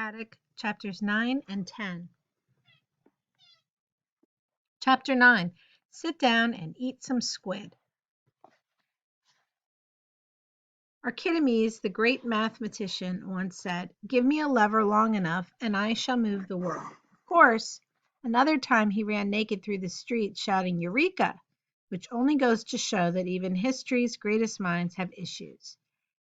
Attic, chapters 9 and 10. Chapter 9. Sit down and eat some squid. Archimedes, the great mathematician, once said, "Give me a lever long enough, and I shall move the world." Of course, another time he ran naked through the streets shouting "Eureka!" which only goes to show that even history's greatest minds have issues.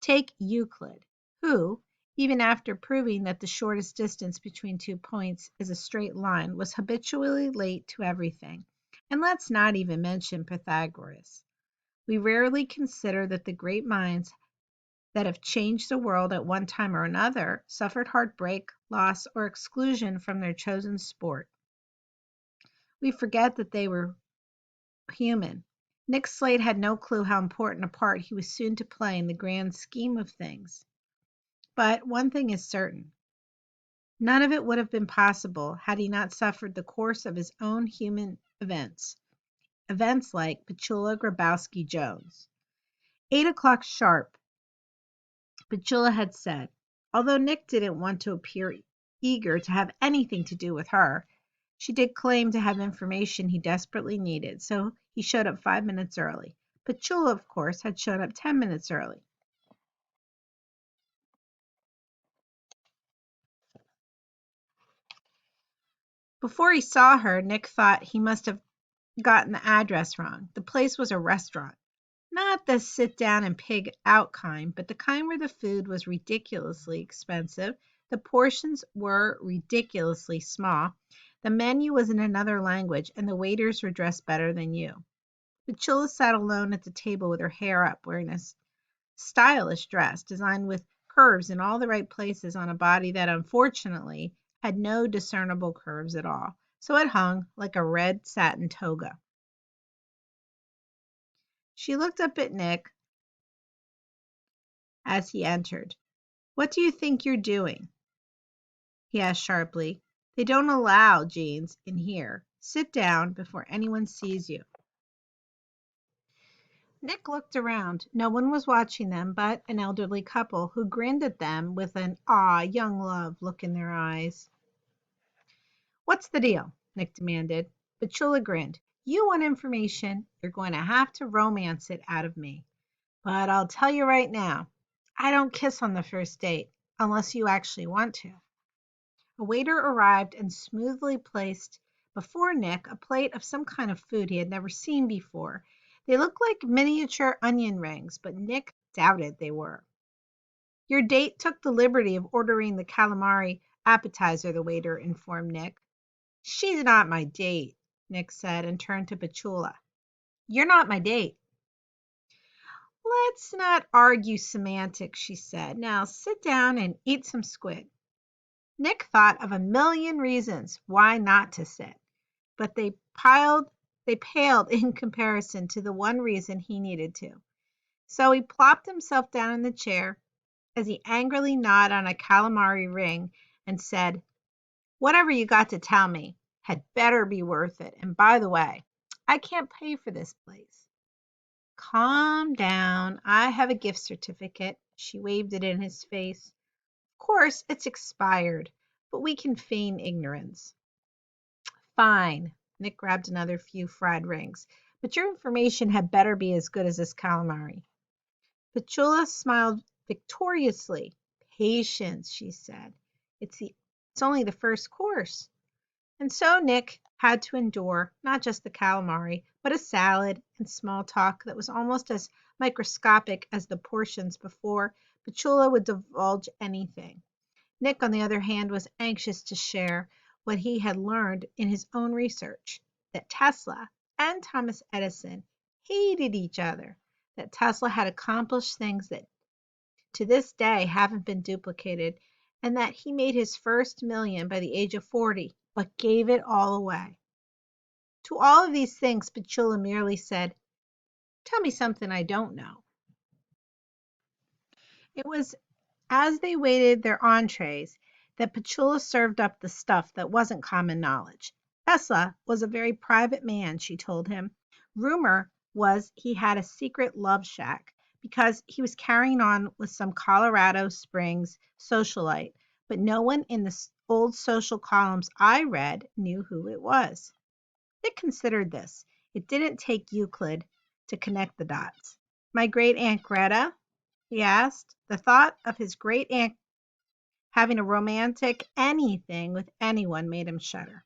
Take Euclid, who, even after proving that the shortest distance between 2 points is a straight line, was habitually late to everything. And let's not even mention Pythagoras. We rarely consider that the great minds that have changed the world at one time or another suffered heartbreak, loss, or exclusion from their chosen sport. We forget that they were human. Nick Slade had no clue how important a part he was soon to play in the grand scheme of things. But one thing is certain. None of it would have been possible had he not suffered the course of his own human events. Events like Petula Grabowski Jones. 8 o'clock sharp, Petula had said. Although Nick didn't want to appear eager to have anything to do with her, she did claim to have information he desperately needed, so he showed up 5 minutes early. Petula, of course, had shown up 10 minutes early. Before he saw her, Nick thought he must have gotten the address wrong. The place was a restaurant. Not the sit down and pig out kind, but the kind where the food was ridiculously expensive, the portions were ridiculously small, the menu was in another language, and the waiters were dressed better than you. Petula sat alone at the table with her hair up, wearing a stylish dress designed with curves in all the right places on a body that unfortunately had no discernible curves at all, so it hung like a red satin toga. She looked up at Nick as he entered. "What do you think you're doing?" he asked sharply. "They don't allow jeans in here. Sit down before anyone sees you." Nick looked around. No one was watching them but an elderly couple who grinned at them with an "Ah, young love" look in their eyes. "What's the deal?" Nick demanded. Petula grinned. "You want information, you're going to have to romance it out of me. But I'll tell you right now, I don't kiss on the first date unless you actually want to." A waiter arrived and smoothly placed before Nick a plate of some kind of food he had never seen before. They looked like miniature onion rings, but Nick doubted they were. "Your date took the liberty of ordering the calamari appetizer," the waiter informed Nick. "She's not my date," Nick said, and turned to Petula. "You're not my date." "Let's not argue semantics," she said. "Now sit down and eat some squid." Nick thought of a million reasons why not to sit, but they paled in comparison to the one reason he needed to. So he plopped himself down in the chair as he angrily gnawed on a calamari ring and said, "Whatever you got to tell me had better be worth it. And by the way, I can't pay for this place." "Calm down. I have a gift certificate." She waved it in his face. "Of course, it's expired, but we can feign ignorance." "Fine." Nick grabbed another few fried rings. "But your information had better be as good as this calamari." Petula smiled victoriously. "Patience," she said. It's only the first course." And so Nick had to endure not just the calamari, but a salad and small talk that was almost as microscopic as the portions before Petula would divulge anything. Nick, on the other hand, was anxious to share what he had learned in his own research, that Tesla and Thomas Edison hated each other, that Tesla had accomplished things that to this day haven't been duplicated, and that he made his first million by the age of 40, but gave it all away. To all of these things, Petula merely said, "Tell me something I don't know." It was as they waited their entrees that Petula served up the stuff that wasn't common knowledge. Tesla was a very private man, she told him. Rumor was he had a secret love shack because he was carrying on with some Colorado Springs socialite, but no one in the old social columns I read knew who it was. Nick considered this. It didn't take Euclid to connect the dots. My great Aunt Greta? He asked. The thought of his great aunt having a romantic anything with anyone made him shudder.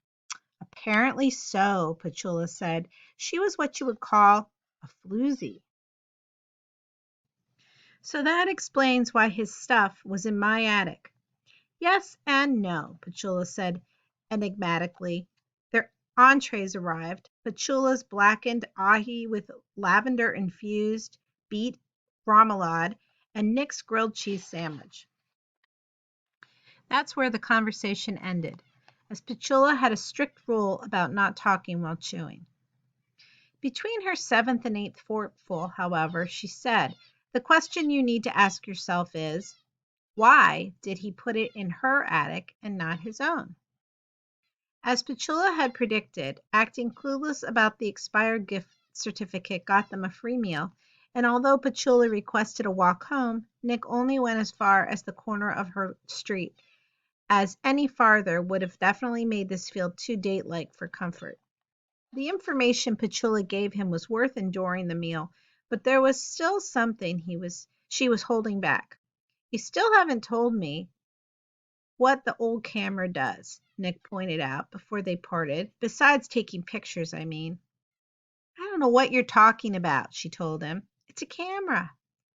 Apparently so, Petula said. She was what you would call a floozy. So that explains why his stuff was in my attic. Yes and no, Petula said enigmatically. Their entrees arrived. Petula's blackened ahi with lavender-infused beet remoulade and Nick's grilled cheese sandwich. That's where the conversation ended, as Petula had a strict rule about not talking while chewing. Between her 7th and 8th forkful, however, she said, the question you need to ask yourself is, why did he put it in her attic and not his own? As Petula had predicted, acting clueless about the expired gift certificate got them a free meal, and although Petula requested a walk home, Nick only went as far as the corner of her street, as any farther would have definitely made this feel too date-like for comfort. The information Petula gave him was worth enduring the meal, but there was still something she was holding back. You still haven't told me what the old camera does, Nick pointed out before they parted. Besides taking pictures, I mean. I don't know what you're talking about, she told him. It's a camera.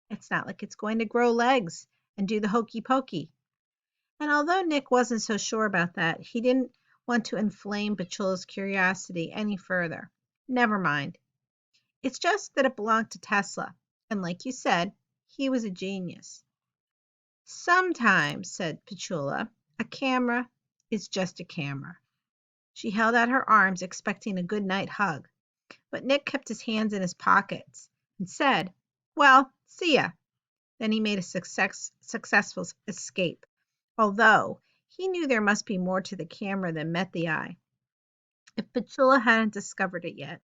It's not like it's going to grow legs and do the hokey pokey. And although Nick wasn't so sure about that, he didn't want to inflame Petula's curiosity any further. Never mind. It's just that it belonged to Tesla, and like you said, he was a genius. Sometimes, said Petula, a camera is just a camera. She held out her arms, expecting a good night hug, but Nick kept his hands in his pockets and said, well, see ya. Then he made a successful escape, although he knew there must be more to the camera than met the eye. If Petula hadn't discovered it yet,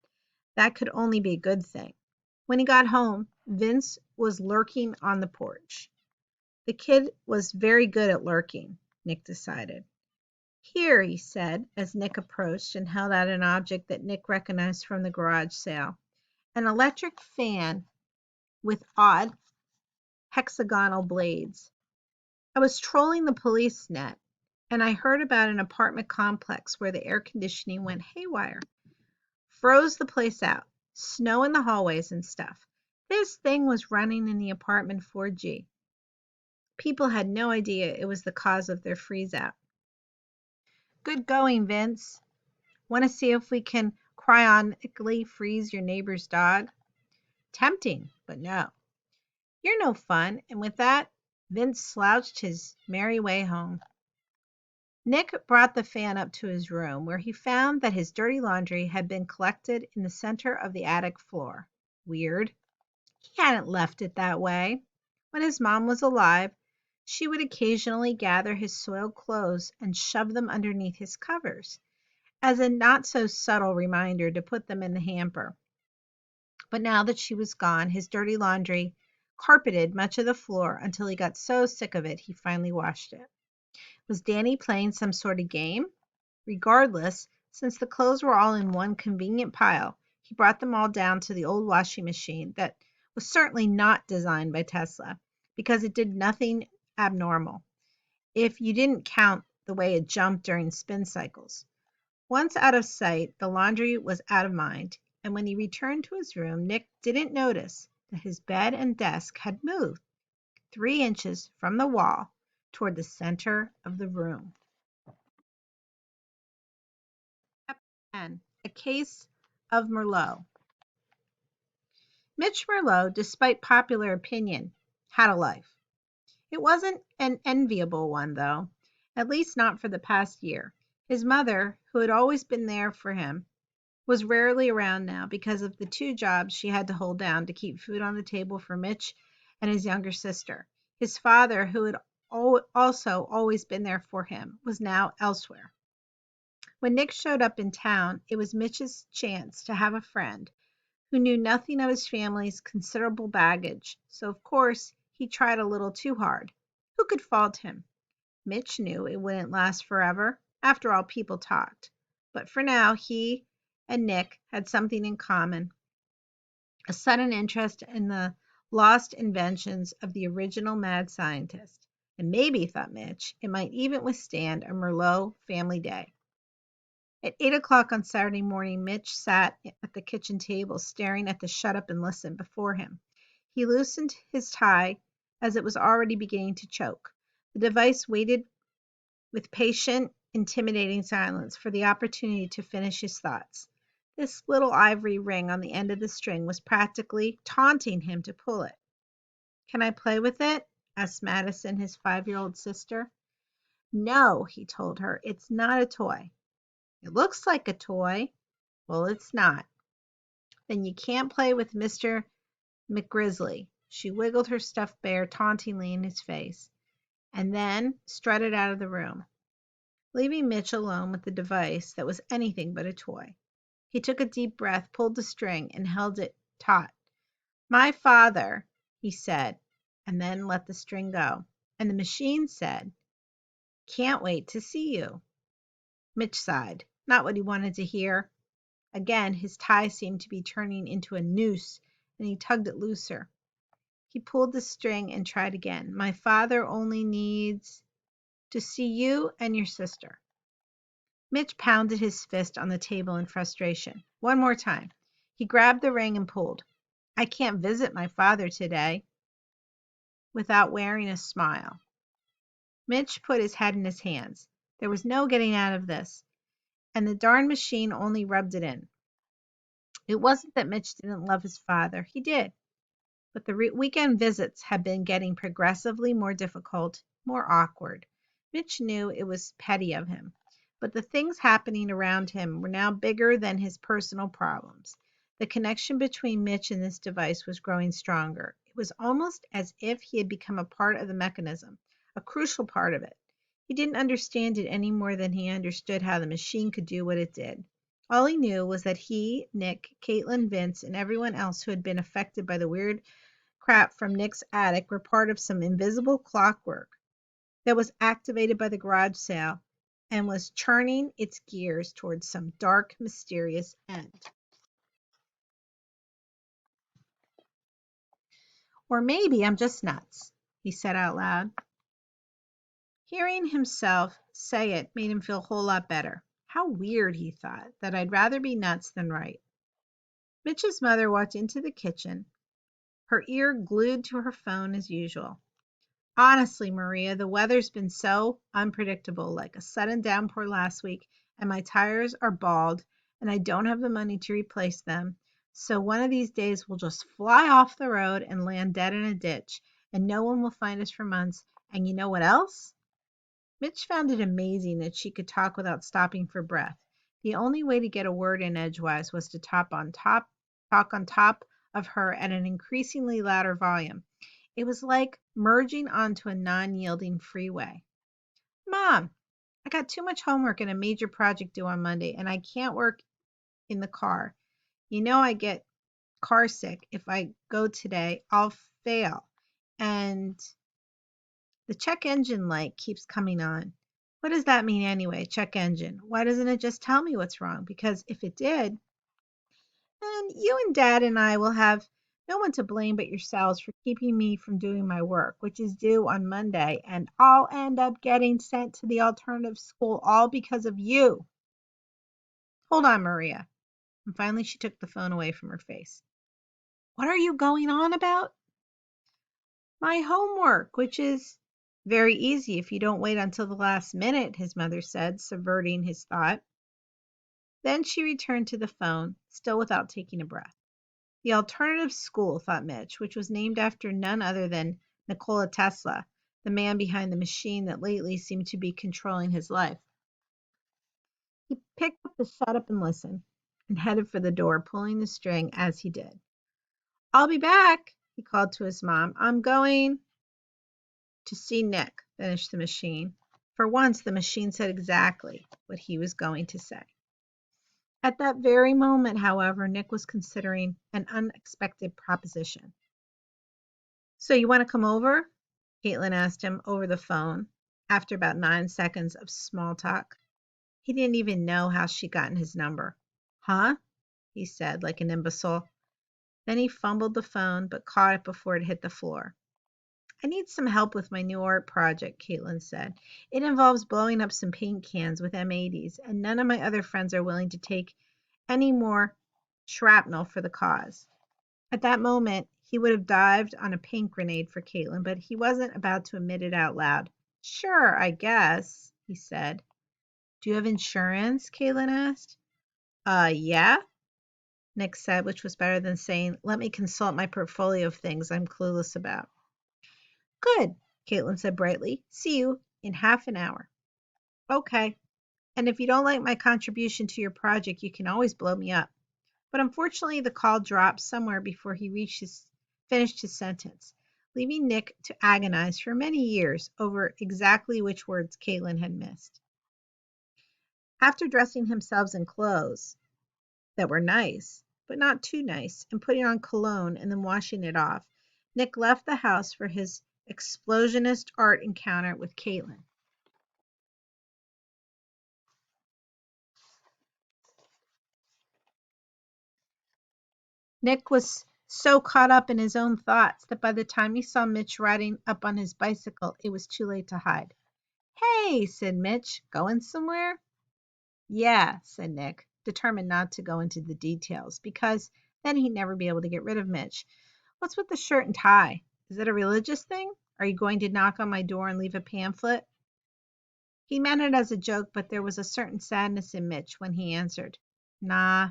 that could only be a good thing. When he got home, Vince was lurking on the porch. The kid was very good at lurking, Nick decided. Here, he said, as Nick approached and held out an object that Nick recognized from the garage sale. An electric fan with odd hexagonal blades. I was trolling the police net, and I heard about an apartment complex where the air conditioning went haywire. Froze the place out. Snow in the hallways and stuff. This thing was running in the apartment 4G. People had no idea it was the cause of their freeze-out. Good going, Vince. Want to see if we can cryonically freeze your neighbor's dog? Tempting, but no. You're no fun, and with that, Vince slouched his merry way home. Nick brought the fan up to his room, where he found that his dirty laundry had been collected in the center of the attic floor. Weird. He hadn't left it that way. When his mom was alive, she would occasionally gather his soiled clothes and shove them underneath his covers, as a not-so-subtle reminder to put them in the hamper. But now that she was gone, his dirty laundry carpeted much of the floor until he got so sick of it he finally washed it. Was Danny playing some sort of game? Regardless, since the clothes were all in one convenient pile, he brought them all down to the old washing machine that was certainly not designed by Tesla, because it did nothing abnormal, if you didn't count the way it jumped during spin cycles. Once out of sight, the laundry was out of mind, and when he returned to his room, Nick didn't notice that his bed and desk had moved 3 inches from the wall toward the center of the room. Chapter 10. A Case of Merlot. Mitch Merlot, despite popular opinion, had a life. It wasn't an enviable one, though, at least not for the past year. His mother, who had always been there for him, was rarely around now because of the 2 jobs she had to hold down to keep food on the table for Mitch and his younger sister. His father, who had also always been there for him, was now elsewhere. When Nick showed up in town, it was Mitch's chance to have a friend who knew nothing of his family's considerable baggage, so of course he tried a little too hard. Who could fault him? Mitch knew it wouldn't last forever. After all, people talked. But for now, he and Nick had something in common, a sudden interest in the lost inventions of the original mad scientist. And maybe, thought Mitch, it might even withstand a Merlot family day. At 8 o'clock on Saturday morning, Mitch sat at the kitchen table staring at the Shut Up and Listen before him. He loosened his tie as it was already beginning to choke. The device waited with patient, intimidating silence for the opportunity to finish his thoughts. This little ivory ring on the end of the string was practically taunting him to pull it. "Can I play with it?" asked Madison, his 5-year-old sister. "No," he told her, "it's not a toy." "It looks like a toy." "Well, it's not." "Then you can't play with Mr. McGrizzly." She wiggled her stuffed bear tauntingly in his face, and then strutted out of the room, leaving Mitch alone with the device that was anything but a toy. He took a deep breath, pulled the string, and held it taut. "My father," he said, and then let the string go. And the machine said, "Can't wait to see you." Mitch sighed. Not what he wanted to hear. Again, his tie seemed to be turning into a noose, and he tugged it looser. He pulled the string and tried again. "My father only needs to see you and your sister." Mitch pounded his fist on the table in frustration. One more time. He grabbed the ring and pulled. "I can't visit my father today without wearing a smile." Mitch put his head in his hands. There was no getting out of this, and the darn machine only rubbed it in. It wasn't that Mitch didn't love his father. He did. But the weekend visits had been getting progressively more difficult, more awkward. Mitch knew it was petty of him, but the things happening around him were now bigger than his personal problems. The connection between Mitch and this device was growing stronger. It was almost as if he had become a part of the mechanism, a crucial part of it. He didn't understand it any more than he understood how the machine could do what it did. All he knew was that he, Nick, Caitlin, Vince, and everyone else who had been affected by the weird crap from Nick's attic were part of some invisible clockwork that was activated by the garage sale and was churning its gears towards some dark, mysterious end. "Or maybe I'm just nuts," he said out loud. Hearing himself say it made him feel a whole lot better. How weird, he thought, that I'd rather be nuts than right. Mitch's mother walked into the kitchen, her ear glued to her phone as usual. "Honestly, Maria, the weather's been so unpredictable, like a sudden downpour last week, and my tires are bald, and I don't have the money to replace them. So one of these days we'll just fly off the road and land dead in a ditch, and no one will find us for months. And you know what else?" Mitch found it amazing that she could talk without stopping for breath. The only way to get a word in edgewise was to talk on top of her at an increasingly louder volume. It was like merging onto a non-yielding freeway. "Mom, I got too much homework and a major project due on Monday, and I can't work in the car. You know I get car sick. If I go today, I'll fail. And the check engine light keeps coming on." "What does that mean anyway, check engine? Why doesn't it just tell me what's wrong? Because if it did, then you and Dad and I will have no one to blame but yourselves for keeping me from doing my work, which is due on Monday, and I'll end up getting sent to the alternative school all because of you." "Hold on, Maria." And finally she took the phone away from her face. "What are you going on about?" "My homework, which is very easy if you don't wait until the last minute," his mother said, subverting his thought. Then she returned to the phone, still without taking a breath. The alternative school, thought Mitch, which was named after none other than Nikola Tesla, the man behind the machine that lately seemed to be controlling his life. He picked up the Shut Up and Listen and headed for the door, pulling the string as he did. "I'll be back," he called to his mom. "I'm going to see Nick," finished the machine. For once, the machine said exactly what he was going to say. At that very moment, however, Nick was considering an unexpected proposition. "So you want to come over?" Caitlin asked him over the phone after about 9 seconds of small talk. He didn't even know how she'd gotten his number. Huh? He said, like an imbecile. Then he fumbled the phone, but caught it before it hit the floor. I need some help with my new art project, Caitlin said. It involves blowing up some paint cans with M80s, and none of my other friends are willing to take any more shrapnel for the cause. At that moment, he would have dived on a paint grenade for Caitlin, but he wasn't about to admit it out loud. Sure, I guess, he said. Do you have insurance? Caitlin asked. Yeah, Nick said, which was better than saying, let me consult my portfolio of things I'm clueless about. Good, Caitlin said brightly. See you in half an hour. Okay. And if you don't like my contribution to your project, you can always blow me up. But unfortunately, the call dropped somewhere before he finished his sentence, leaving Nick to agonize for many years over exactly which words Caitlin had missed. After dressing himself in clothes that were nice, but not too nice, and putting on cologne and then washing it off, Nick left the house for his explosionist art encounter with Caitlin. Nick was so caught up in his own thoughts that by the time he saw Mitch riding up on his bicycle, it was too late to hide. Hey, said Mitch, going somewhere? Yeah, said Nick, determined not to go into the details because then he'd never be able to get rid of Mitch. What's with the shirt and tie? Is it a religious thing? Are you going to knock on my door and leave a pamphlet? He meant it as a joke, but there was a certain sadness in Mitch when he answered, Nah,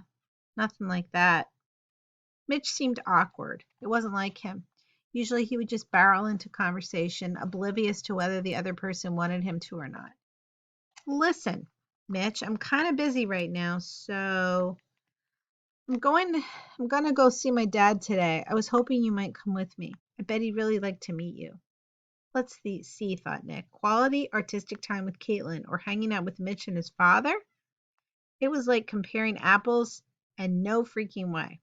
nothing like that. Mitch seemed awkward. It wasn't like him. Usually he would just barrel into conversation, oblivious to whether the other person wanted him to or not. Listen, Mitch, I'm kind of busy right now, so I'm going to go see my dad today. I was hoping you might come with me. I bet he'd really like to meet you. Let's see, thought Nick. Quality artistic time with Caitlin or hanging out with Mitch and his father? It was like comparing apples and no freaking way.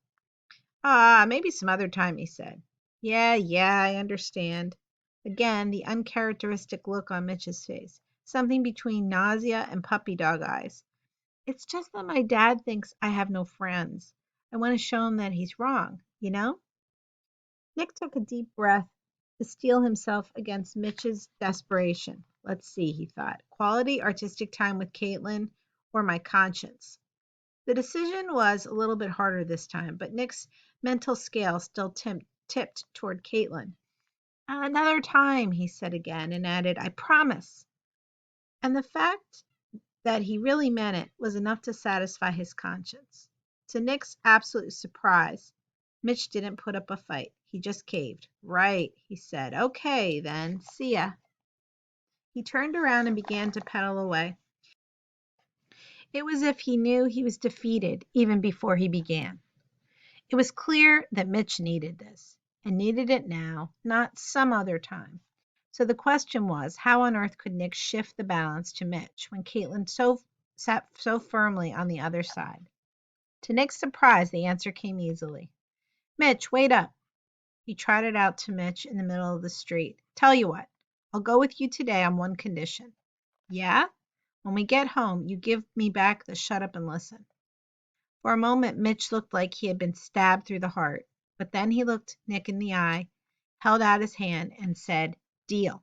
Maybe some other time, he said. Yeah, I understand. Again, the uncharacteristic look on Mitch's face. Something between nausea and puppy dog eyes. It's just that my dad thinks I have no friends. I want to show him that he's wrong, you know? Nick took a deep breath to steel himself against Mitch's desperation. Let's see, he thought. Quality artistic time with Caitlin or my conscience. The decision was a little bit harder this time, but Nick's mental scale still tipped toward Caitlin. Another time, he said again, and added, I promise. And the fact that he really meant it was enough to satisfy his conscience. To Nick's absolute surprise, Mitch didn't put up a fight. He just caved. Right, he said. Okay, then. See ya. He turned around and began to pedal away. It was as if he knew he was defeated even before he began. It was clear that Mitch needed this, and needed it now, not some other time. So the question was, how on earth could Nick shift the balance to Mitch when Caitlin sat so firmly on the other side? To Nick's surprise, the answer came easily. Mitch, wait up. He trotted out to Mitch in the middle of the street. Tell you what, I'll go with you today on one condition. Yeah? When we get home, you give me back the shut up and listen. For a moment, Mitch looked like he had been stabbed through the heart, but then he looked Nick in the eye, held out his hand, and said, Deal.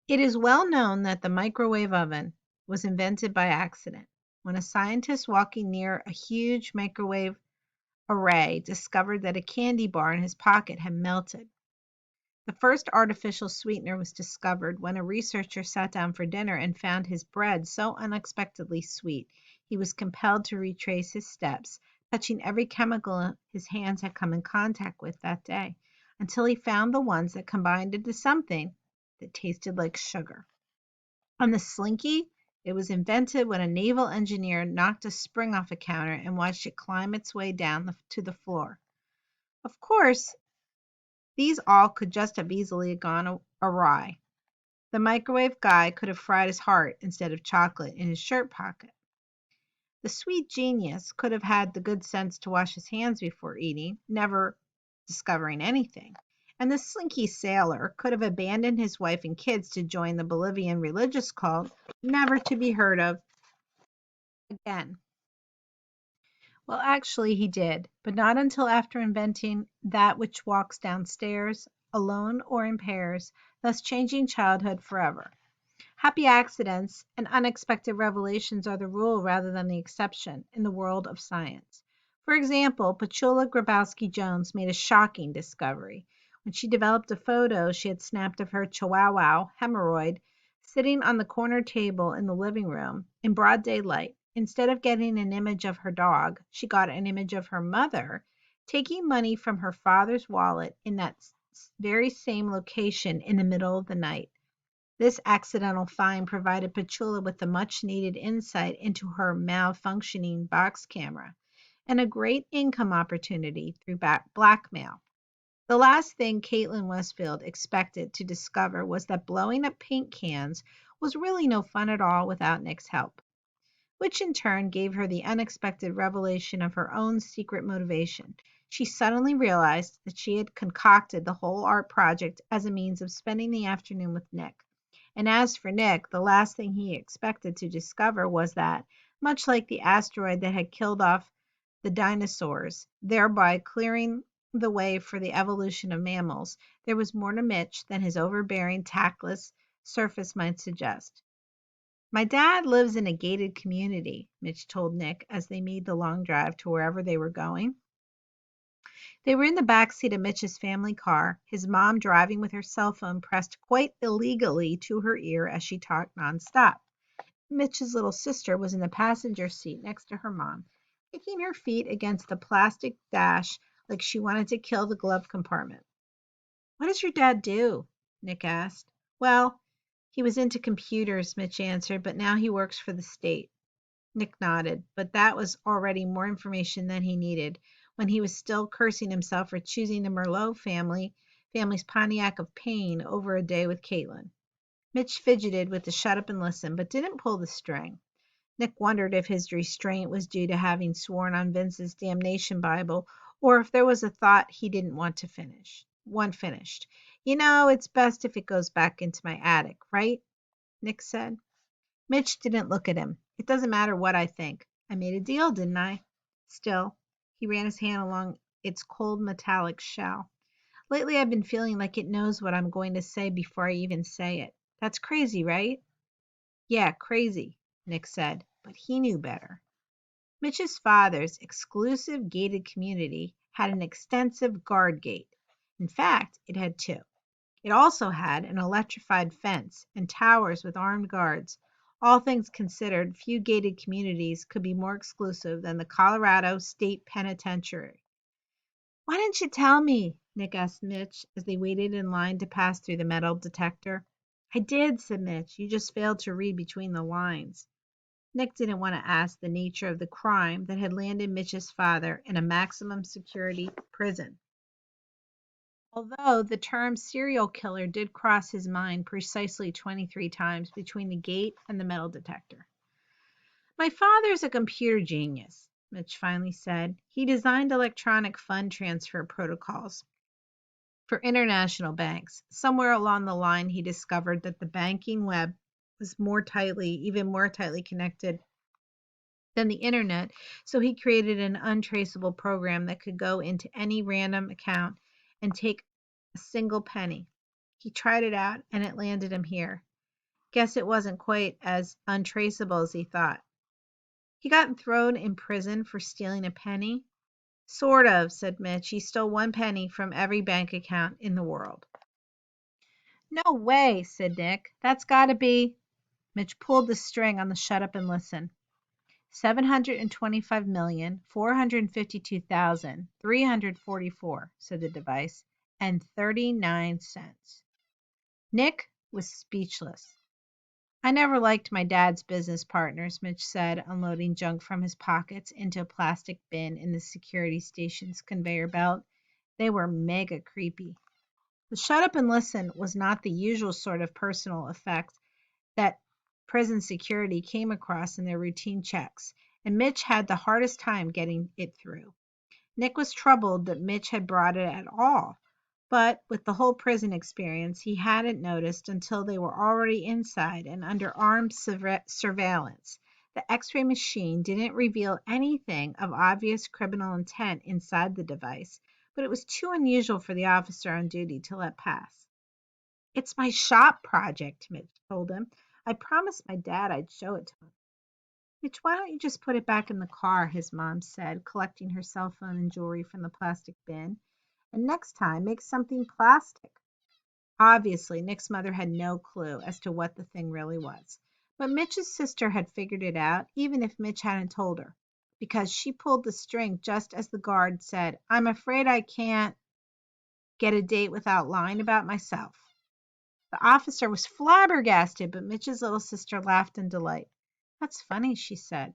It is well known that the microwave oven was invented by accident when a scientist walking near a huge microwave array discovered that a candy bar in his pocket had melted. The first artificial sweetener was discovered when a researcher sat down for dinner and found his bread so unexpectedly sweet he was compelled to retrace his steps, touching every chemical his hands had come in contact with that day, until he found the ones that combined into something that tasted like sugar. On the Slinky, it was invented when a naval engineer knocked a spring off a counter and watched it climb its way down to the floor. Of course, these all could just have easily gone awry. The microwave guy could have fried his heart instead of chocolate in his shirt pocket. The sweet genius could have had the good sense to wash his hands before eating, never discovering anything. And the slinky sailor could have abandoned his wife and kids to join the Bolivian religious cult, never to be heard of again. Well, actually, he did, but not until after inventing that which walks downstairs, alone or in pairs, thus changing childhood forever. Happy accidents and unexpected revelations are the rule rather than the exception in the world of science. For example, Petula Grabowski Jones made a shocking discovery when she developed a photo she had snapped of her chihuahua, Hemorrhoid, sitting on the corner table in the living room in broad daylight. Instead of getting an image of her dog, she got an image of her mother taking money from her father's wallet in that very same location in the middle of the night. This accidental find provided Petula with the much needed insight into her malfunctioning box camera and a great income opportunity through blackmail. The last thing Caitlin Westfield expected to discover was that blowing up paint cans was really no fun at all without Nick's help, which in turn gave her the unexpected revelation of her own secret motivation. She suddenly realized that she had concocted the whole art project as a means of spending the afternoon with Nick. And as for Nick, the last thing he expected to discover was that, much like the asteroid that had killed off the dinosaurs, thereby clearing the way for the evolution of mammals, there was more to Mitch than his overbearing, tactless surface might suggest. My dad lives in a gated community, Mitch told Nick as they made the long drive to wherever they were going. They were in the back seat of Mitch's family car, his mom driving with her cell phone pressed quite illegally to her ear as she talked nonstop. Mitch's little sister was in the passenger seat next to her mom, kicking her feet against the plastic dash like she wanted to kill the glove compartment. What does your dad do? Nick asked. Well, he was into computers, Mitch answered, but now he works for the state. Nick nodded, but that was already more information than he needed when he was still cursing himself for choosing the Merlot family's Pontiac of pain over a day with Caitlin. Mitch fidgeted with the shut up and listen, but didn't pull the string. Nick wondered if his restraint was due to having sworn on Vince's damnation Bible, or if there was a thought he didn't want to finish. One finished. You know, it's best if it goes back into my attic, right? Nick said. Mitch didn't look at him. It doesn't matter what I think. I made a deal, didn't I? Still, he ran his hand along its cold metallic shell. Lately, I've been feeling like it knows what I'm going to say before I even say it. That's crazy, right? Yeah, crazy, Nick said, but he knew better. Mitch's father's exclusive gated community had an extensive guard gate. In fact, it had two. It also had an electrified fence and towers with armed guards. All things considered, few gated communities could be more exclusive than the Colorado State Penitentiary. Why didn't you tell me? Nick asked Mitch as they waited in line to pass through the metal detector. I did, said Mitch. You just failed to read between the lines. Nick didn't want to ask the nature of the crime that had landed Mitch's father in a maximum security prison. Although the term serial killer did cross his mind precisely 23 times between the gate and the metal detector. My father's a computer genius, Mitch finally said. He designed electronic fund transfer protocols for international banks. Somewhere along the line, he discovered that the banking web was even more tightly connected than the internet, so he created an untraceable program that could go into any random account and take a single penny. He tried it out and it landed him here. Guess it wasn't quite as untraceable as he thought. He got thrown in prison for stealing a penny? Sort of, said Mitch. He stole 1 penny from every bank account in the world. No way, said Nick. That's got to be. Mitch pulled the string on the shut up and listen. 725,452,344, said the device, and 39 cents. Nick was speechless. I never liked my dad's business partners, Mitch said, unloading junk from his pockets into a plastic bin in the security station's conveyor belt. They were mega creepy. The shut up and listen was not the usual sort of personal effect that prison security came across in their routine checks, and Mitch had the hardest time getting it through. Nick was troubled that Mitch had brought it at all, But with the whole prison experience, he hadn't noticed until they were already inside and under armed surveillance. The X ray machine didn't reveal anything of obvious criminal intent inside the device, but it was too unusual for the officer on duty to let pass. It's my shop project, Mitch told him. I promised my dad I'd show it to him. Mitch, why don't you just put it back in the car? His mom said, collecting her cell phone and jewelry from the plastic bin. And next time, make something plastic. Obviously, Nick's mother had no clue as to what the thing really was. But Mitch's sister had figured it out, even if Mitch hadn't told her, because she pulled the string just as the guard said, I'm afraid I can't get a date without lying about myself. The officer was flabbergasted, but Mitch's little sister laughed in delight. That's funny, she said.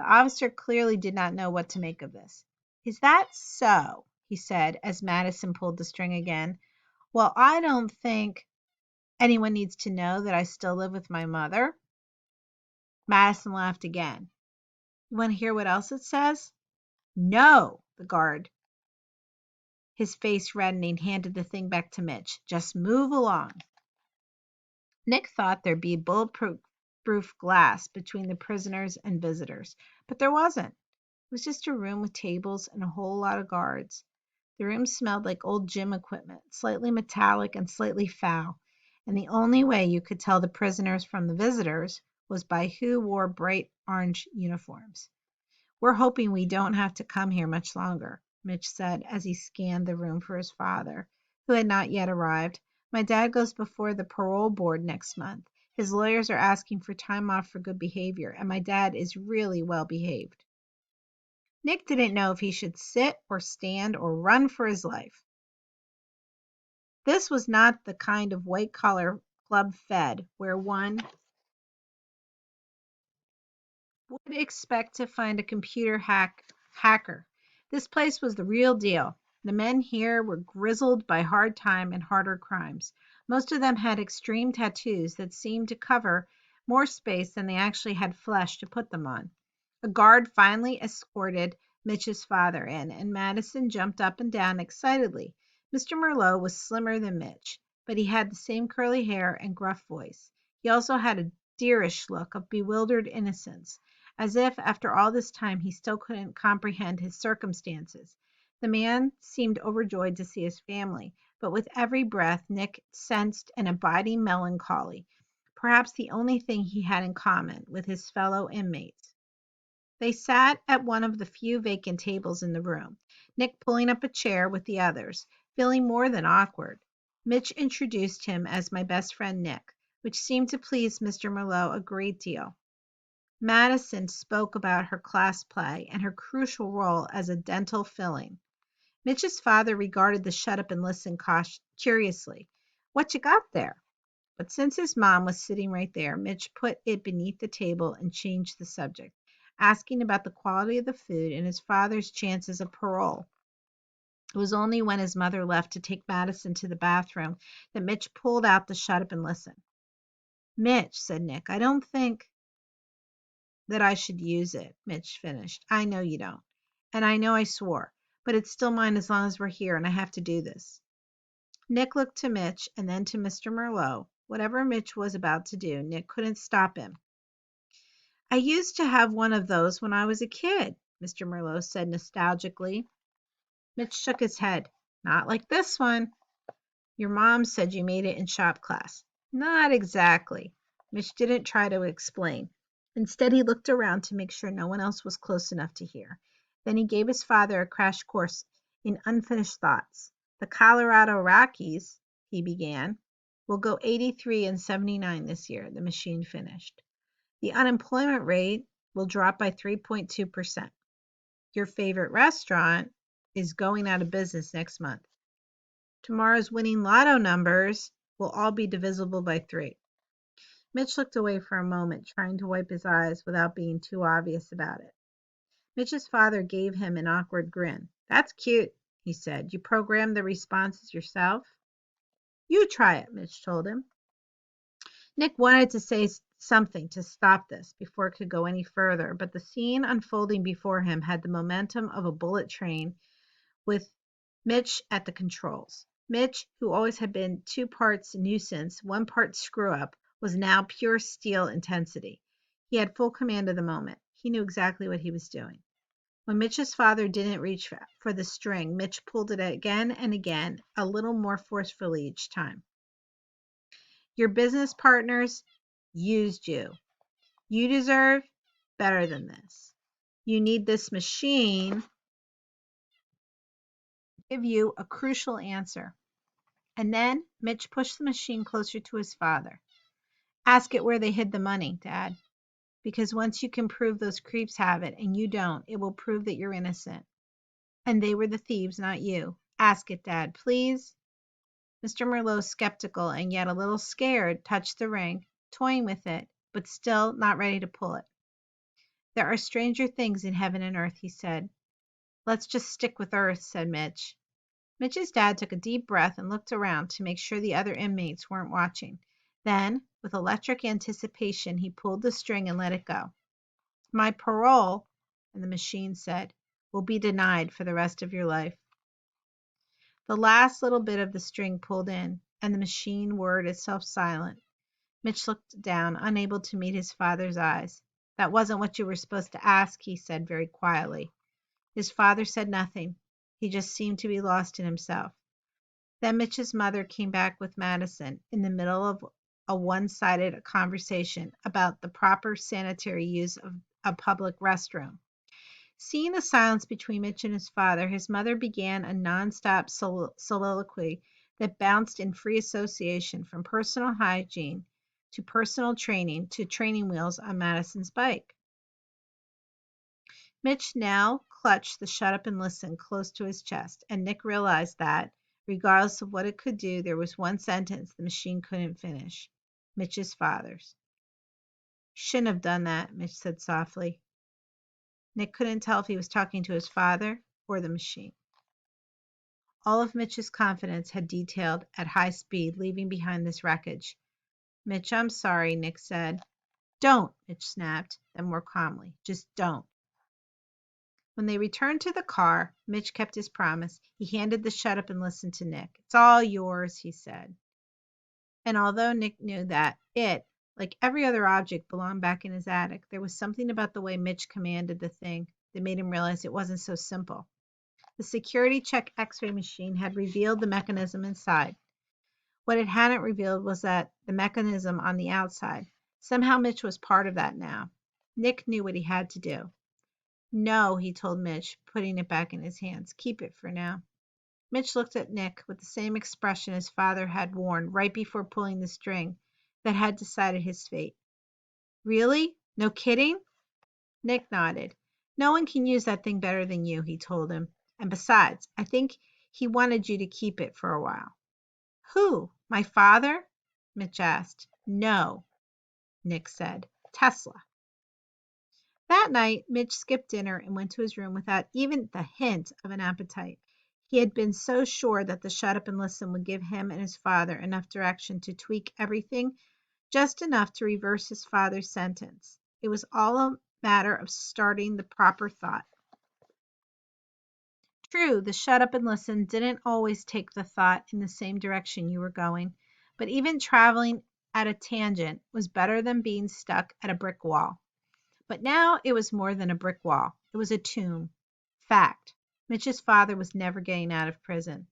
The officer clearly did not know what to make of this. Is that so? He said as Madison pulled the string again. Well, I don't think anyone needs to know that I still live with my mother. Madison laughed again. You want to hear what else it says? No, the guard, his face reddening, handed the thing back to Mitch. Just move along. Nick thought there'd be bulletproof glass between the prisoners and visitors, but there wasn't. It was just a room with tables and a whole lot of guards. The room smelled like old gym equipment, slightly metallic and slightly foul, and the only way you could tell the prisoners from the visitors was by who wore bright orange uniforms. We're hoping we don't have to come here much longer, Mitch said as he scanned the room for his father, who had not yet arrived. My dad goes before the parole board next month. His lawyers are asking for time off for good behavior, and my dad is really well behaved. Nick didn't know if he should sit or stand or run for his life. This was not the kind of white-collar club fed where one would expect to find a computer hacker. This place was the real deal. The men here were grizzled by hard time and harder crimes. Most of them had extreme tattoos that seemed to cover more space than they actually had flesh to put them on. A guard finally escorted Mitch's father in, and Madison jumped up and down excitedly. Mr. Merlot was slimmer than Mitch, but he had the same curly hair and gruff voice. He also had a deerish look of bewildered innocence, as if after all this time he still couldn't comprehend his circumstances. The man seemed overjoyed to see his family, but with every breath Nick sensed an abiding melancholy, perhaps the only thing he had in common with his fellow inmates. They sat at one of the few vacant tables in the room, Nick pulling up a chair with the others, feeling more than awkward. Mitch introduced him as my best friend Nick, which seemed to please Mr. Merlot a great deal. Madison spoke about her class play and her crucial role as a dental filling. Mitch's father regarded the shut up and listen curiously. What you got there? But since his mom was sitting right there, Mitch put it beneath the table and changed the subject, asking about the quality of the food and his father's chances of parole. It was only when his mother left to take Madison to the bathroom that Mitch pulled out the shut up and listen. Mitch, said Nick, I don't think that I should use it, Mitch finished. I know you don't. And I know I swore, but it's still mine as long as we're here and I have to do this. Nick looked to Mitch and then to Mr. Merlot. Whatever Mitch was about to do, Nick couldn't stop him. I used to have one of those when I was a kid, Mr. Merlot said nostalgically. Mitch shook his head. Not like this one. Your mom said you made it in shop class. Not exactly. Mitch didn't try to explain. Instead, he looked around to make sure no one else was close enough to hear. Then he gave his father a crash course in unfinished thoughts. The Colorado Rockies, he began, will go 83 and 79 this year, the machine finished. The unemployment rate will drop by 3.2%. Your favorite restaurant is going out of business next month. Tomorrow's winning lotto numbers will all be divisible by 3. Mitch looked away for a moment, trying to wipe his eyes without being too obvious about it. Mitch's father gave him an awkward grin. That's cute, he said. You programmed the responses yourself? You try it, Mitch told him. Nick wanted to say something to stop this before it could go any further, but the scene unfolding before him had the momentum of a bullet train with Mitch at the controls. Mitch, who always had been 2 parts nuisance, 1 part screw up, was now pure steel intensity. He had full command of the moment. He knew exactly what he was doing. When Mitch's father didn't reach for the string, Mitch pulled it again and again, a little more forcefully each time. Your business partners used you. You deserve better than this. You need this machine to give you a crucial answer. And then Mitch pushed the machine closer to his father. Ask it where they hid the money, Dad. Because once you can prove those creeps have it and you don't, it will prove that you're innocent. And they were the thieves, not you. Ask it, Dad, please. Mr. Merlot, skeptical and yet a little scared, touched the ring, toying with it, but still not ready to pull it. There are stranger things in heaven and earth, he said. Let's just stick with earth, said Mitch. Mitch's dad took a deep breath and looked around to make sure the other inmates weren't watching. Then, with electric anticipation, he pulled the string and let it go. My parole, and the machine said, will be denied for the rest of your life. The last little bit of the string pulled in, and the machine whirred itself silent. Mitch looked down, unable to meet his father's eyes. That wasn't what you were supposed to ask, he said very quietly. His father said nothing. He just seemed to be lost in himself. Then Mitch's mother came back with Madison in the middle of a one-sided conversation about the proper sanitary use of a public restroom. Seeing the silence between Mitch and his father, his mother began a nonstop soliloquy that bounced in free association from personal hygiene to personal training to training wheels on Madison's bike. Mitch now clutched the shut up and listen close to his chest, and Nick realized that, regardless of what it could do, there was one sentence the machine couldn't finish. Mitch's father's. Shouldn't have done that, Mitch said softly. Nick couldn't tell if he was talking to his father or the machine. All of Mitch's confidence had detailed at high speed, leaving behind this wreckage. Mitch, I'm sorry, Nick said. Don't, Mitch snapped, then more calmly. Just don't. When they returned to the car, Mitch kept his promise. He handed the shut up and listen to Nick. It's all yours, he said. And although Nick knew that it, like every other object, belonged back in his attic, there was something about the way Mitch commanded the thing that made him realize it wasn't so simple. The security check x-ray machine had revealed the mechanism inside. What it hadn't revealed was that the mechanism on the outside. Somehow Mitch was part of that now. Nick knew what he had to do. No, he told Mitch, putting it back in his hands. Keep it for now. Mitch looked at Nick with the same expression his father had worn right before pulling the string that had decided his fate. Really? No kidding? Nick nodded. No one can use that thing better than you, he told him. And besides, I think he wanted you to keep it for a while. Who? My father? Mitch asked. No, Nick said. Tesla. That night, Mitch skipped dinner and went to his room without even the hint of an appetite. He had been so sure that the shut up and listen would give him and his father enough direction to tweak everything, just enough to reverse his father's sentence. It was all a matter of starting the proper thought. True, the shut up and listen didn't always take the thought in the same direction you were going, but even traveling at a tangent was better than being stuck at a brick wall. But now it was more than a brick wall. It was a tomb. Fact. Mitch's father was never getting out of prison.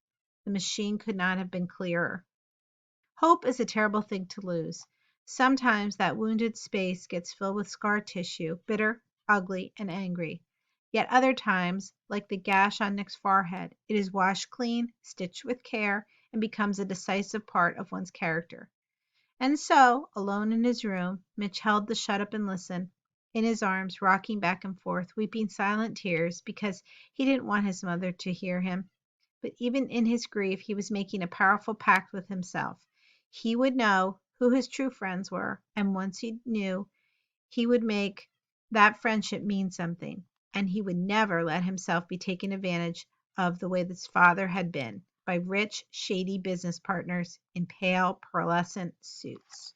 The machine could not have been clearer. Hope is a terrible thing to lose. Sometimes that wounded space gets filled with scar tissue, bitter, ugly, and angry. Yet other times, like the gash on Nick's forehead, it is washed clean, stitched with care, and becomes a decisive part of one's character. And so, alone in his room, Mitch held the shut up and listen in his arms, rocking back and forth, weeping silent tears because he didn't want his mother to hear him. But even in his grief, he was making a powerful pact with himself. He would know who his true friends were, and once he knew, he would make that friendship mean something, and he would never let himself be taken advantage of the way his father had been by rich, shady business partners in pale, pearlescent suits.